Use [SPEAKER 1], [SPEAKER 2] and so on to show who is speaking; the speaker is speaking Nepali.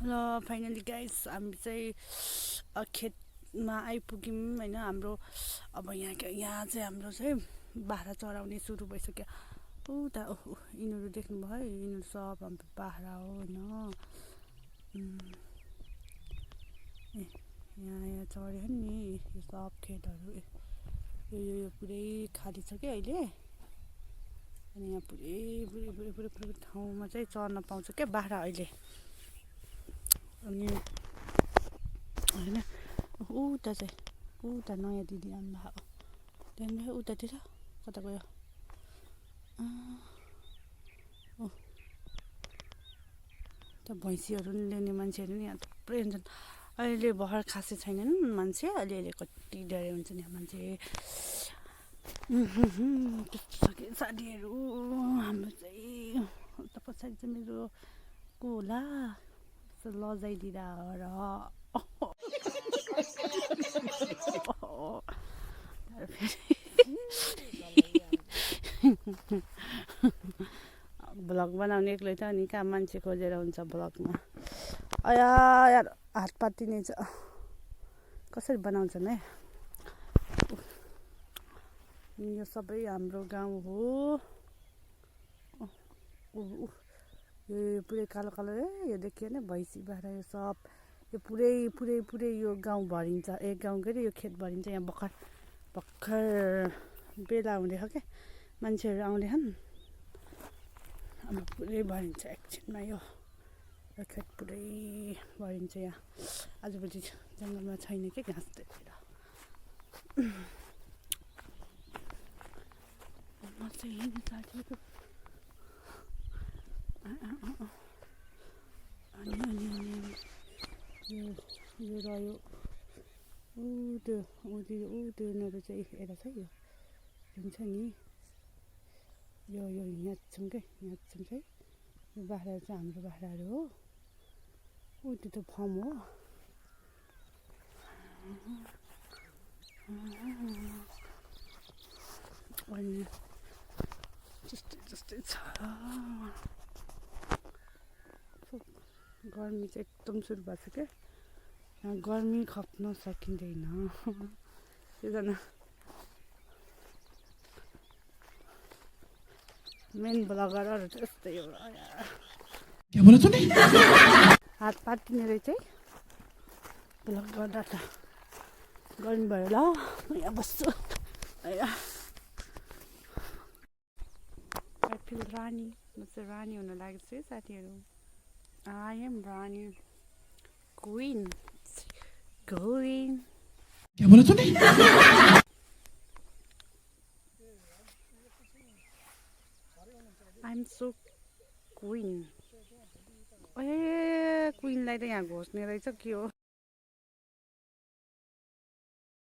[SPEAKER 1] र फाइनली गाइस हामी चाहिँ खेतमा आइपुग्यौँ होइन। हाम्रो अब यहाँ चाहिँ हाम्रो चाहिँ बाख्रा चराउने सुरु भइसक्यो। उता यिनीहरू देख्नुभयो, यिनीहरू सब हाम्रो बाख्रा हो होइन। यहाँ चढ्यो नि यो सब खेतहरू। यो पुरै खाली छ क्या अहिले। अनि यहाँ पुरै ठाउँमा चाहिँ चर्न पाउँछ क्या बाख्रा अहिले। अनि होइन उता नयाँ दिदी आउनुभएको त्यहाँदेखि उतातिर कता गयो। त भैँसीहरू नि ल्याउने मान्छेहरू नि यहाँ थुप्रै हुन्छन्। अहिले भर्खर खासै छैनन् मान्छे, अलि कति धेरै हुन्छन् यहाँ मान्छे। त्यस्तो छ कि साथीहरू। हाम्रो चाहिँ उता पछाडि चाहिँ मेरो को होला लजाइदिँदा र भ्लग बनाउने एक्लै त अनि कहाँ मान्छे खोजेर हुन्छ भ्लगमा। अया यार हात पातिने छ, कसरी बनाउँछन् है। यो सबै हाम्रो गाउँ हो। यो पुरै कालो कालो यो देखियो नि भैँसी बाख्रा यो सब यो पुरै यो गाउँ भरिन्छ। गाउँ के अरे यो खेत भरिन्छ। यहाँ भर्खर बेला हुँदैछ क्या, मान्छेहरू आउँदैछन्। अब पुरै भरिन्छ एकछिनमा यो खेत पुरै भरिन्छ। यहाँ आजभोलि जङ्गलमा छैन क्या घाँस त्यतिर। म चाहिँ साथीहरू अनि यो रह्यो ऊतिर चाहिँ यता छ यो हुन्छ नि। यो यहाँ छौँ क्या, यहाँ छौँ चाहिँ यो बाख्राहरू चाहिँ हाम्रो बाख्राहरू हो। त्यो त फर्म हो। अनि जस्तै छ। गर्मी चाहिँ एकदम सुरु भएको छ क्या। यहाँ गर्मी खप्न सकिँदैन। योजना मेन ब्लगरहरू चाहिँ यस्तै हो यार। हात पातिने रहेछ है ब्लग गर्दा त। गर्मी भयो ल म यहाँ बस्छु। आई फिल रानी, म चाहिँ रानी हुन लागेको छु है साथीहरू। I am Rani queen.
[SPEAKER 2] क्या बोला तूने?
[SPEAKER 1] I'm so queen. ए क्वीनलाई त यहाँ घोस्ने रहेछ के हो।